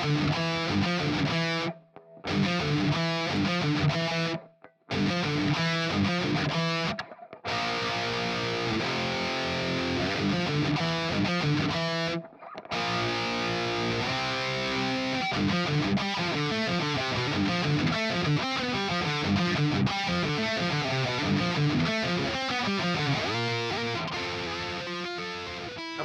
A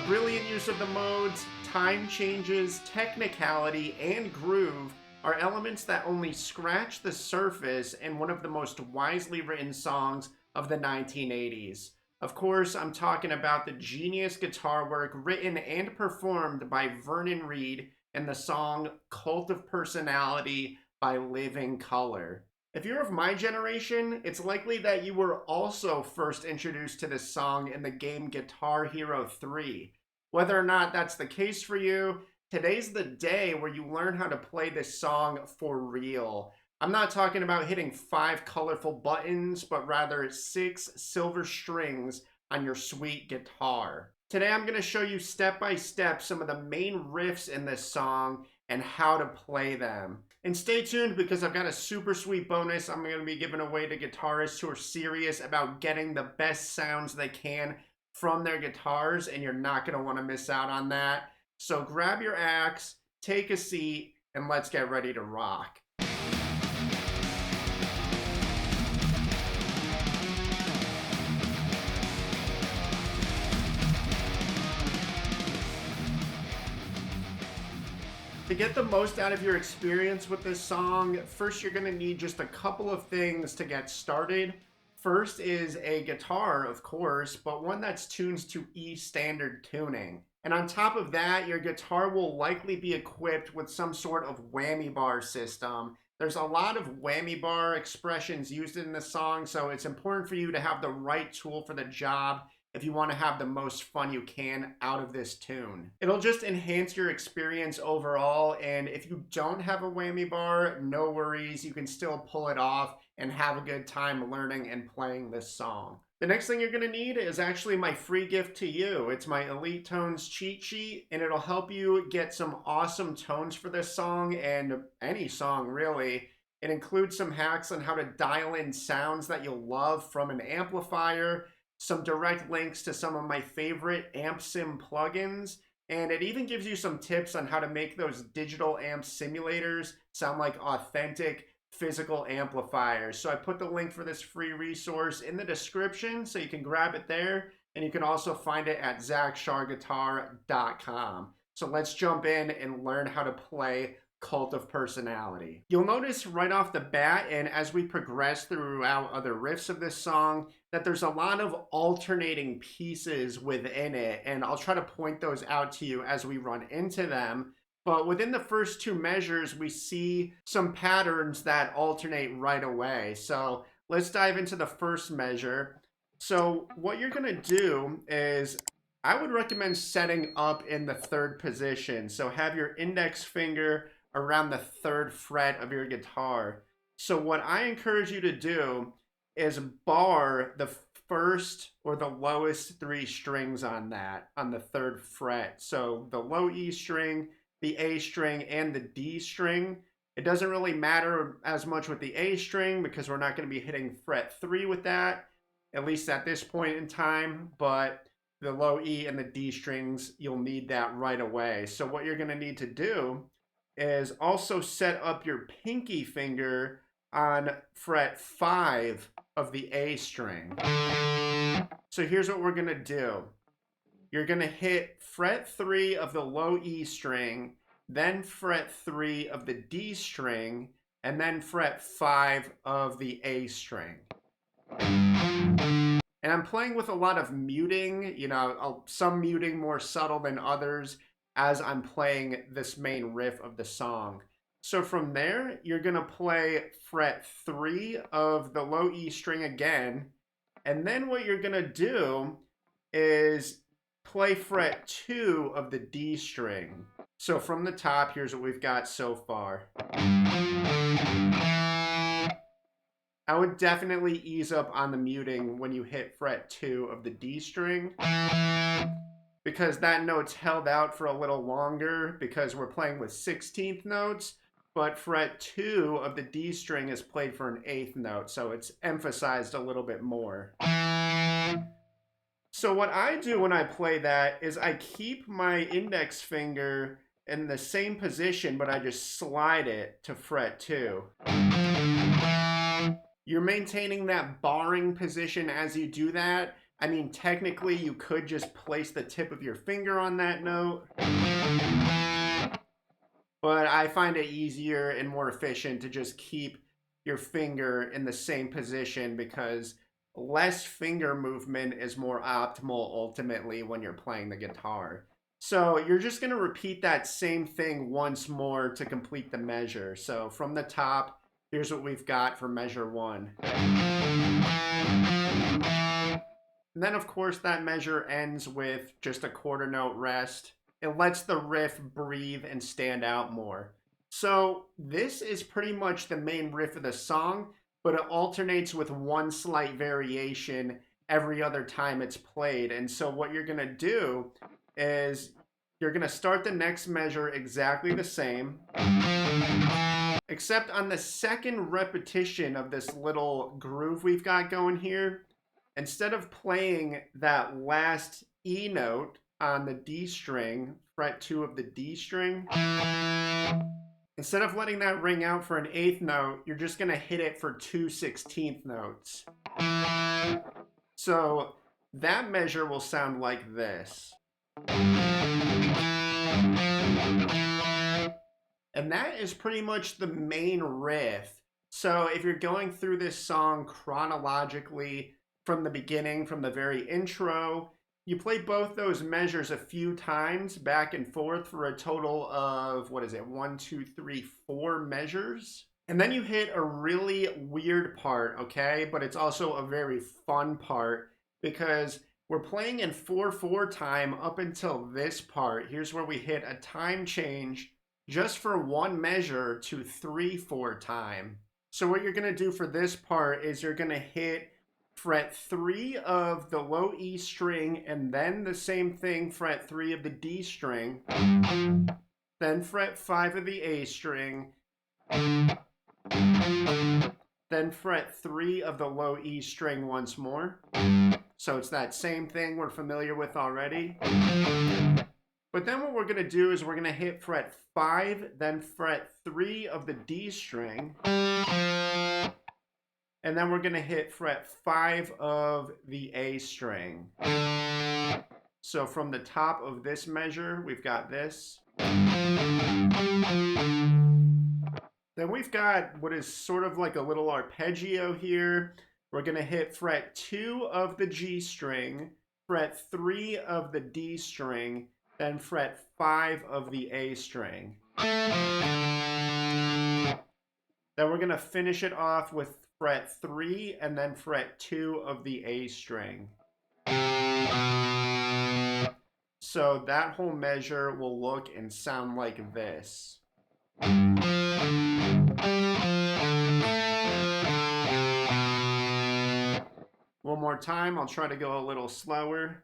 brilliant use of the modes, time changes, technicality, and groove are elements that only scratch the surface in one of the most wisely written songs of the 1980s. Of course, I'm talking about the genius guitar work written and performed by Vernon Reid in the song Cult of Personality by Living Colour. If you're of my generation, it's likely that you were also first introduced to this song in the game Guitar Hero 3. Whether or not that's the case for you, today's the day where you learn how to play this song for real. I'm not talking about hitting 5 colorful buttons, but rather 6 silver strings on your sweet guitar. Today I'm going to show you step by step some of the main riffs in this song and how to play them. And stay tuned because I've got a super sweet bonus I'm going to be giving away to guitarists who are serious about getting the best sounds they can from their guitars, and you're not going to want to miss out on that. So grab your axe, take a seat, and let's get ready to rock. To get the most out of your experience with this song, first you're going to need just a couple of things to get started. First is a guitar, of course, but one that's tuned to E standard tuning. And on top of that, your guitar will likely be equipped with some sort of whammy bar system. There's a lot of whammy bar expressions used in this song, so it's important for you to have the right tool for the job if you want to have the most fun you can out of this tune. It'll just enhance your experience overall, and if you don't have a whammy bar, no worries, you can still pull it off and have a good time learning and playing this song. The next thing you're going to need is actually my free gift to you. It's my Elite Tones cheat sheet, and it'll help you get some awesome tones for this song and any song really. It includes some hacks on how to dial in sounds that you'll love from an amplifier, some direct links to some of my favorite amp sim plugins, and it even gives you some tips on how to make those digital amp simulators sound like authentic physical amplifiers. So I put the link for this free resource in the description so you can grab it there, and you can also find it at zachsharguitar.com. So let's jump in and learn how to play Cult of Personality. You'll notice right off the bat, and as we progress throughout other riffs of this song, that there's a lot of alternating pieces within it, and I'll try to point those out to you as we run into them. But within the first 2 measures, we see some patterns that alternate right away. So let's dive into the first measure. So what you're going to do is, I would recommend setting up in the 3rd position. So have your index finger around the 3rd fret of your guitar. So what I encourage you to do is bar the first or the lowest 3 strings on that, on the 3rd fret. So the low E string, the A string, and the D string. It doesn't really matter as much with the A string because we're not going to be hitting fret 3 with that, at least at this point in time, but the low E and the D strings, you'll need that right away. So what you're going to need to do is also set up your pinky finger on fret 5 of the A string. So here's what we're going to do. You're going to hit fret 3 of the low E string, then fret 3 of the D string, and then fret 5 of the A string. And I'm playing with a lot of muting, some muting more subtle than others as I'm playing this main riff of the song. So from there, you're going to play fret 3 of the low E string again, and then what you're going to do is play fret 2 of the D string. So from the top, here's what we've got so far. I would definitely ease up on the muting when you hit fret 2 of the D string, because that note's held out for a little longer because we're playing with 16th notes, but fret 2 of the D string is played for an 8th note, so it's emphasized a little bit more. So what I do when I play that is I keep my index finger in the same position, but I just slide it to fret 2. You're maintaining that barring position as you do that. I mean, technically, you could just place the tip of your finger on that note, but I find it easier and more efficient to just keep your finger in the same position because less finger movement is more optimal ultimately when you're playing the guitar. So you're just going to repeat that same thing once more to complete the measure. So from the top, here's what we've got for measure 1. And then, of course, that measure ends with just a quarter note rest. It lets the riff breathe and stand out more. So this is pretty much the main riff of the song, but it alternates with one slight variation every other time it's played. And so what you're going to do is you're going to start the next measure exactly the same, except on the second repetition of this little groove we've got going here, instead of playing that last E note on the D string, fret 2 of the D string, instead of letting that ring out for an 8th note, you're just going to hit it for 2 16th notes. So that measure will sound like this. And that is pretty much the main riff. So if you're going through this song chronologically from the beginning, from the very intro, you play both those measures a few times back and forth for a total of, 1, 2, 3, 4 measures. And then you hit a really weird part, okay? But it's also a very fun part because we're playing in 4/4 time up until this part. Here's where we hit a time change just for one measure to 3/4 time. So what you're going to do for this part is you're going to hit fret 3 of the low E string and then the same thing, fret 3 of the D string, then fret 5 of the A string, then fret 3 of the low E string once more. So it's that same thing we're familiar with already. But then what we're going to do is we're going to hit fret 5, then fret 3 of the D string, and then we're going to hit fret 5 of the A string. So from the top of this measure, we've got this. Then we've got what is sort of like a little arpeggio here. We're going to hit fret 2 of the G string, fret 3 of the D string, then fret 5 of the A string. Then we're going to finish it off with fret 3 and then fret 2 of the A string. So that whole measure will look and sound like this. One more time, I'll try to go a little slower.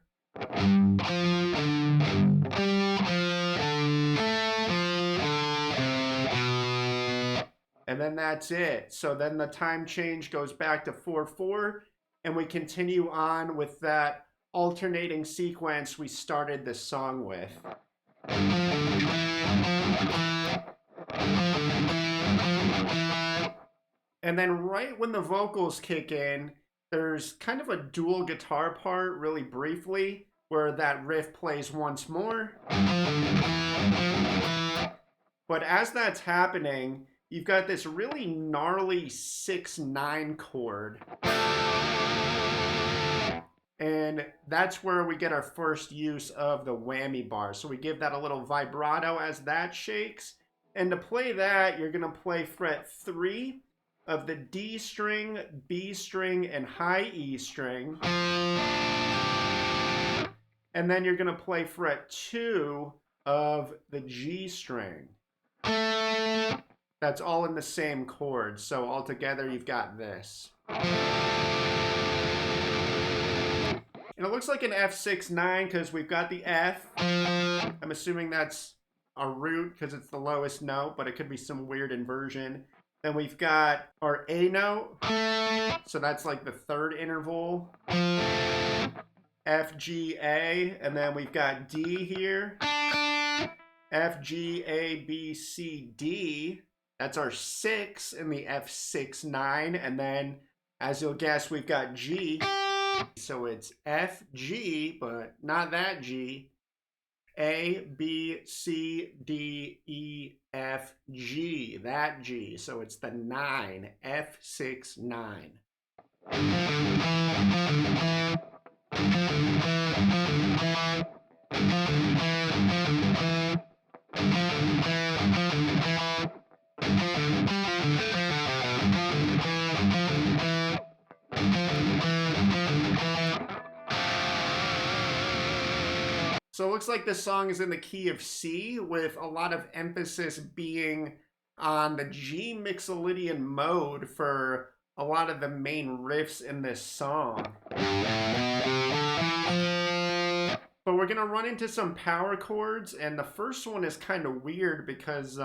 And then that's it. So then the time change goes back to 4/4, and we continue on with that alternating sequence we started this song with. And then right when the vocals kick in, there's kind of a dual guitar part really briefly where that riff plays once more. But as that's happening, you've got this really gnarly 6/9 chord. And that's where we get our first use of the whammy bar. So we give that a little vibrato as that shakes. And to play that, you're going to play fret 3 of the D string, B string, and high E string. And then you're going to play fret 2 of the G string. That's all in the same chord. So altogether, you've got this. And it looks like an F6-9 because we've got the F. I'm assuming that's a root because it's the lowest note, but it could be some weird inversion. Then we've got our A note. So that's like the third interval. F, G, A. And then we've got D here. F, G, A, B, C, D. That's our 6 in the F6-9. And then, as you'll guess, we've got G. So it's F, G, but not that G. A, B, C, D, E, F, G. That G. So it's the 9. F6-9. So it looks like this song is in the key of C with a lot of emphasis being on the G Mixolydian mode for a lot of the main riffs in this song. But we're going to run into some power chords, and the first one is kind of weird because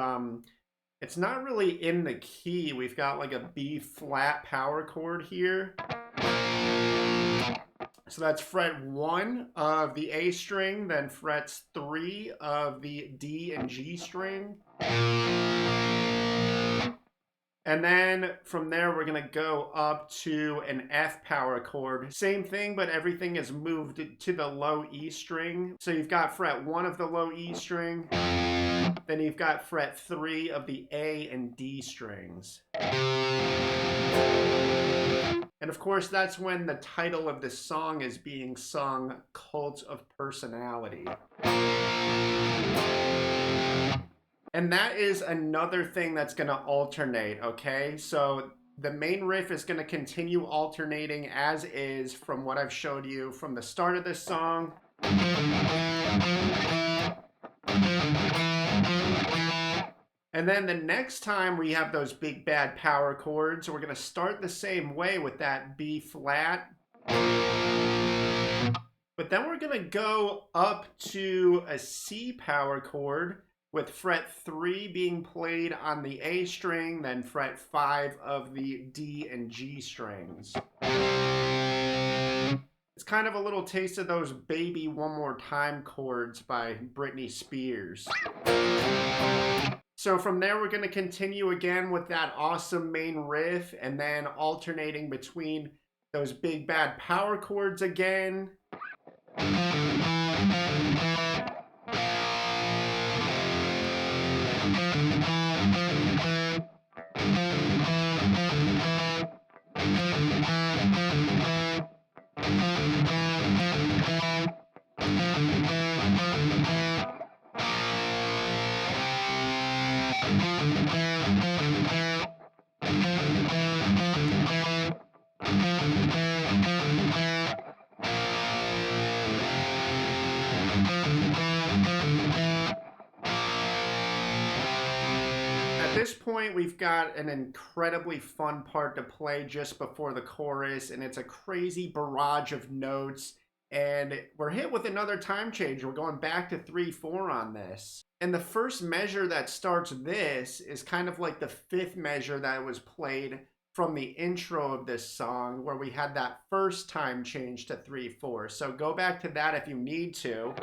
it's not really in the key. We've got like a B flat power chord here. So that's fret 1 of the A string, then frets 3 of the D and G string. And then from there, we're going to go up to an F power chord. Same thing, but everything is moved to the low E string. So you've got fret 1 of the low E string. Then you've got fret 3 of the A and D strings. And of course, that's when the title of this song is being sung, Cult of Personality. And that is another thing that's going to alternate, okay? So the main riff is going to continue alternating as is from what I've showed you from the start of this song. And then the next time we have those big bad power chords, we're going to start the same way with that B flat. But then we're going to go up to a C power chord with fret 3 being played on the A string, then fret 5 of the D and G strings. It's kind of a little taste of those Baby One More Time chords by Britney Spears. So from there, we're going to continue again with that awesome main riff and then alternating between those big bad power chords again. At this point, we've got an incredibly fun part to play just before the chorus, and it's a crazy barrage of notes, and we're hit with another time change. We're going back to 3/4 on this. And the first measure that starts this is kind of like the 5th measure that was played from the intro of this song, where we had that first time change to 3/4. So go back to that if you need to.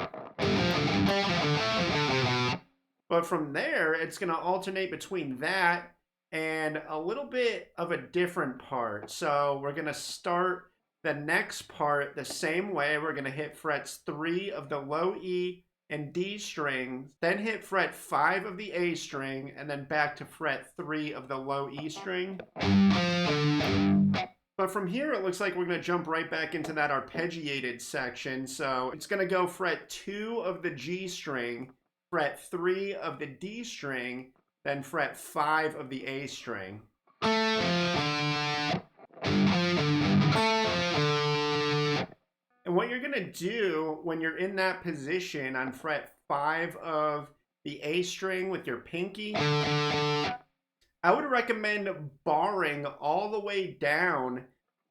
But from there, it's going to alternate between that and a little bit of a different part. So we're going to start the next part the same way. We're going to hit frets 3 of the low E and D strings, then hit fret 5 of the A string, and then back to fret 3 of the low E string. But from here, it looks like we're going to jump right back into that arpeggiated section. So it's going to go fret 2 of the G string, fret 3 of the D string, then fret 5 of the A string. And what you're going to do when you're in that position on fret 5 of the A string with your pinky, I would recommend barring all the way down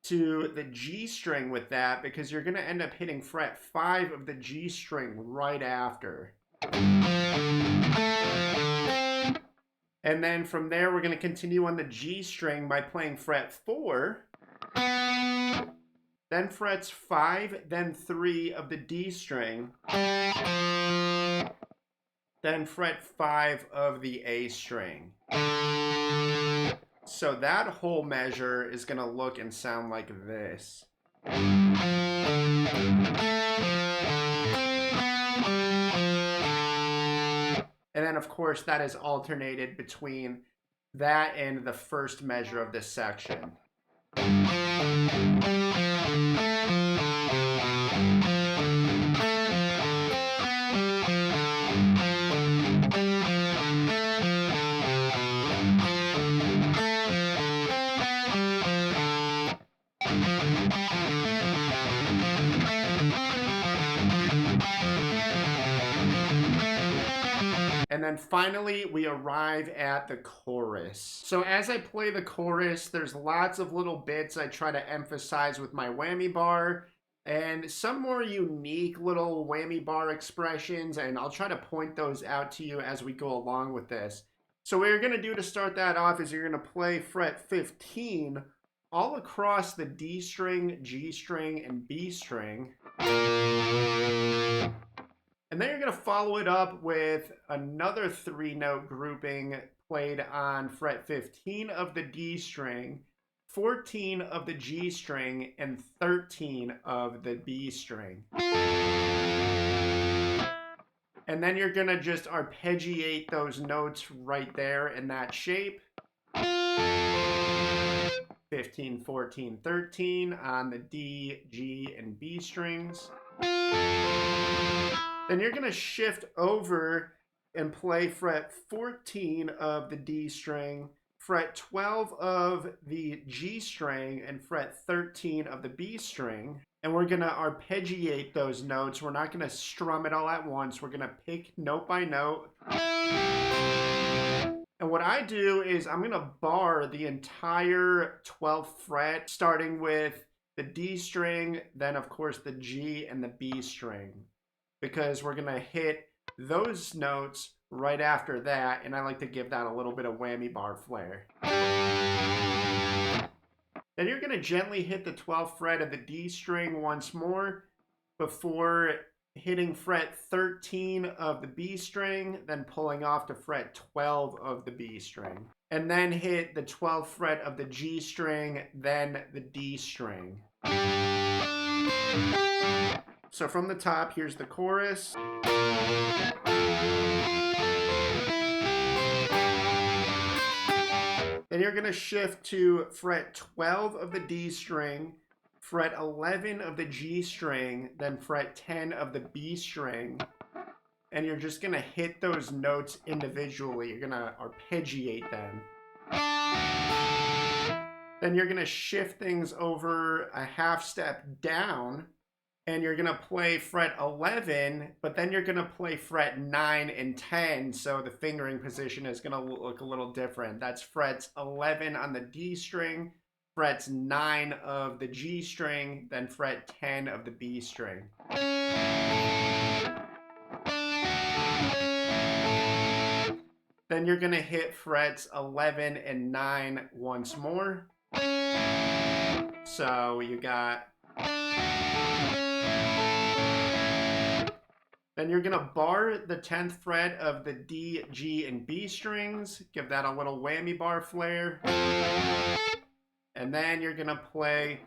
to the G string with that because you're going to end up hitting fret 5 of the G string right after. And then from there, we're going to continue on the G string by playing fret 4, then frets 5, then 3 of the D string, then fret 5 of the A string. So that whole measure is going to look and sound like this. And then, of course, that is alternated between that and the first measure of this section. And then finally, we arrive at the chorus. So as I play the chorus, there's lots of little bits I try to emphasize with my whammy bar and some more unique little whammy bar expressions, and I'll try to point those out to you as we go along with this. So what you're going to do to start that off is you're going to play fret 15 all across the D string, G string, and B string. And then you're going to follow it up with another 3-note grouping played on fret 15 of the D string, 14 of the G string, and 13 of the B string. And then you're going to just arpeggiate those notes right there in that shape. 15, 14, 13 on the D, G, and B strings. Then you're going to shift over and play fret 14 of the D string, fret 12 of the G string, and fret 13 of the B string. And we're going to arpeggiate those notes. We're not going to strum it all at once. We're going to pick note by note. And what I do is I'm going to bar the entire 12th fret, starting with the D string, then of course the G and the B string, because we're going to hit those notes right after that, and I like to give that a little bit of whammy bar flair. Then you're going to gently hit the 12th fret of the D string once more before hitting fret 13 of the B string, then pulling off to fret 12 of the B string. And then hit the 12th fret of the G string, then the D string. So from the top, here's the chorus. Then you're going to shift to fret 12 of the D string, fret 11 of the G string, then fret 10 of the B string. And you're just going to hit those notes individually. You're going to arpeggiate them. Then you're going to shift things over a half step down, and you're going to play fret 11, but then you're going to play fret 9 and 10, so the fingering position is going to look a little different. That's frets 11 on the D string, frets 9 of the G string, then fret 10 of the B string. Then you're going to hit frets 11 and 9 once more. So you got... Then you're going to bar the 10th fret of the D, G, and B strings. Give that a little whammy bar flair. And then you're going to play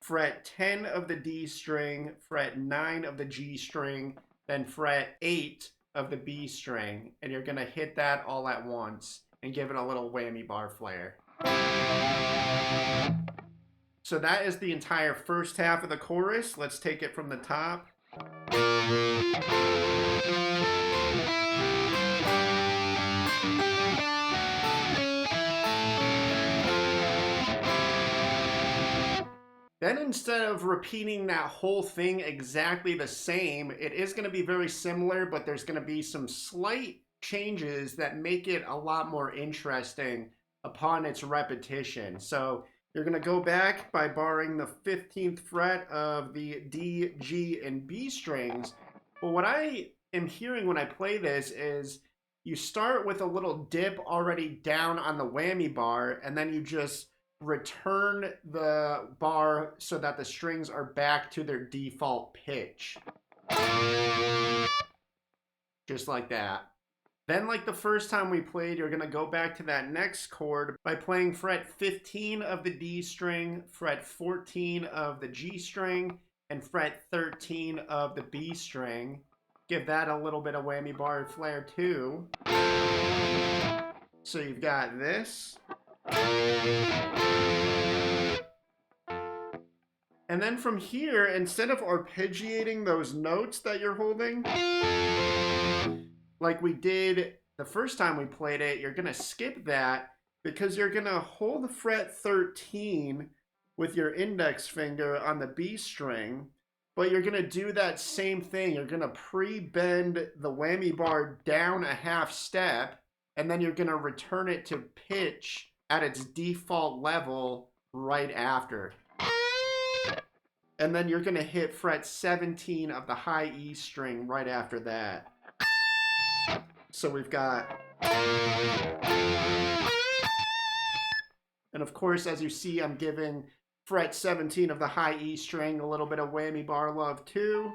fret 10 of the D string, fret 9 of the G string, then fret 8 of the B string. And you're going to hit that all at once and give it a little whammy bar flair. So that is the entire first half of the chorus. Let's take it from the top. Then instead of repeating that whole thing exactly the same, it is going to be very similar, but there's going to be some slight changes that make it a lot more interesting upon its repetition. So You're going to go back by barring the 15th fret of the D, G, and B strings. But what I am hearing when I play this is you start with a little dip already down on the whammy bar, and then you just return the bar so that the strings are back to their default pitch. Just like that. Then, like the first time we played, you're going to go back to that next chord by playing fret 15 of the D string, fret 14 of the G string, and fret 13 of the B string. Give that a little bit of whammy bar flair too. So you've got this. And then from here, instead of arpeggiating those notes that you're holding, like we did the first time we played it, you're going to skip that because you're going to hold fret 13 with your index finger on the B string, but you're going to do that same thing. You're going to pre-bend the whammy bar down a half step, and then you're going to return it to pitch at its default level right after. And then you're going to hit fret 17 of the high E string right after that. So we've got, and of course, as you see, I'm giving fret 17 of the high E string a little bit of whammy bar love too.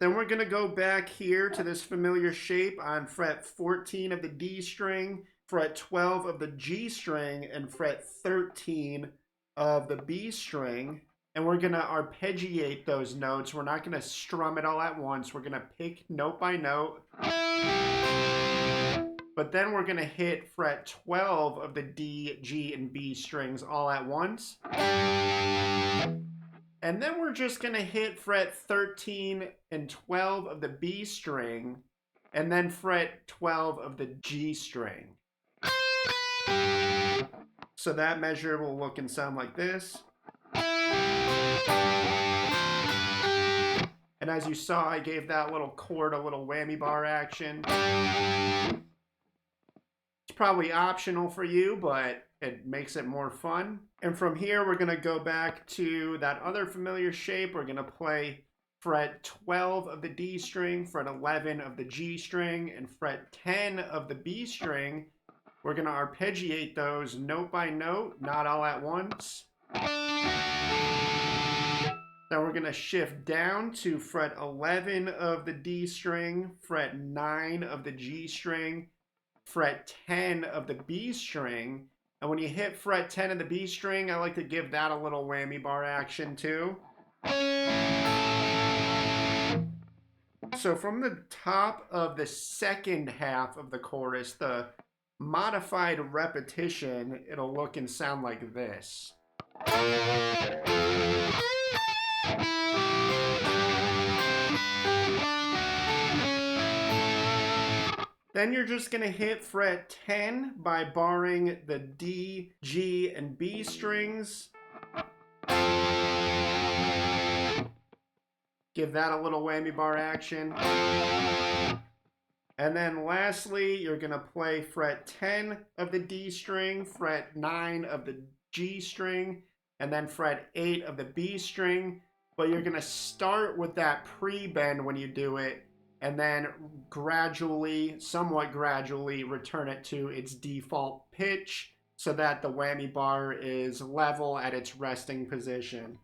Then we're gonna go back here to this familiar shape on fret 14 of the D string, fret 12 of the G string, and fret 13 of the B string. And we're going to arpeggiate those notes. We're not going to strum it all at once. We're going to pick note by note. But then we're going to hit fret 12 of the D, G, and B strings all at once. And then we're just going to hit fret 13 and 12 of the B string, and then fret 12 of the G string. So that measure will look and sound like this. And as you saw, I gave that little chord a little whammy bar action. It's probably optional for you, but it makes it more fun. And from here, we're going to go back to that other familiar shape. We're going to play fret 12 of the D string, fret 11 of the G string, and fret 10 of the B string. We're going to arpeggiate those note by note, not all at once. Then we're going to shift down to fret 11 of the D string, fret 9 of the G string, fret 10 of the B string. And when you hit fret 10 of the B string, I like to give that a little whammy bar action too. So from the top of the second half of the chorus, the modified repetition, it'll look and sound like this. Then you're just going to hit fret 10 by barring the D, G, and B strings. Give that a little whammy bar action. And then lastly, you're going to play fret 10 of the D string, fret 9 of the G string, and then fret 8 of the B string. But you're going to start with that pre-bend when you do it, and then gradually, somewhat gradually, return it to its default pitch so that the whammy bar is level at its resting position.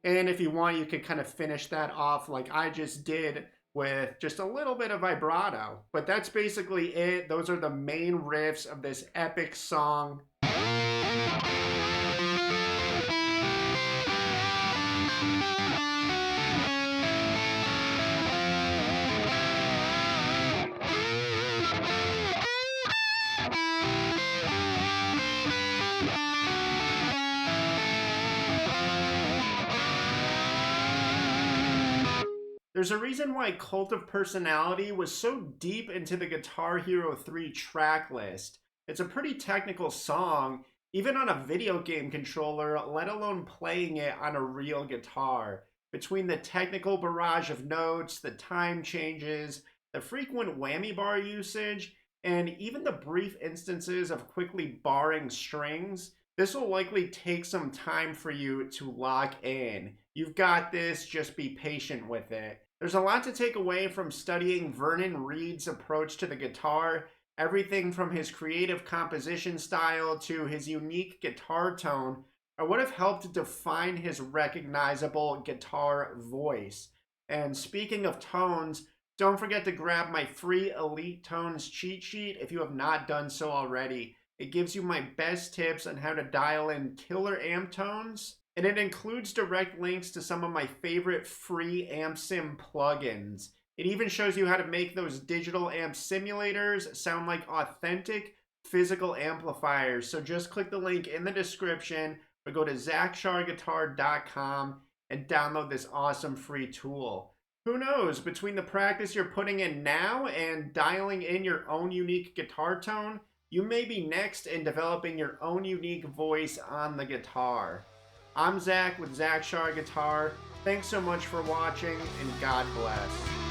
And if you want, you could kind of finish that off like I just did with just a little bit of vibrato. But that's basically it. Those are the main riffs of this epic song. There's a reason why Cult of Personality was so deep into the Guitar Hero 3 track list. It's a pretty technical song, even on a video game controller, let alone playing it on a real guitar. Between the technical barrage of notes, the time changes, the frequent whammy bar usage, and even the brief instances of quickly barring strings, this will likely take some time for you to lock in. You've got this, just be patient with it. There's a lot to take away from studying Vernon Reid's approach to the guitar, everything from his creative composition style to his unique guitar tone are what have helped define his recognizable guitar voice. And speaking of tones, don't forget to grab my free Elite Tones cheat sheet if you have not done so already. It gives you my best tips on how to dial in killer amp tones, and it includes direct links to some of my favorite free amp sim plugins. It even shows you how to make those digital amp simulators sound like authentic physical amplifiers. So just click the link in the description or go to zachsharguitar.com and download this awesome free tool. Who knows, between the practice you're putting in now and dialing in your own unique guitar tone, you may be next in developing your own unique voice on the guitar. I'm Zach with Zach Shar Guitar. Thanks so much for watching, and God bless.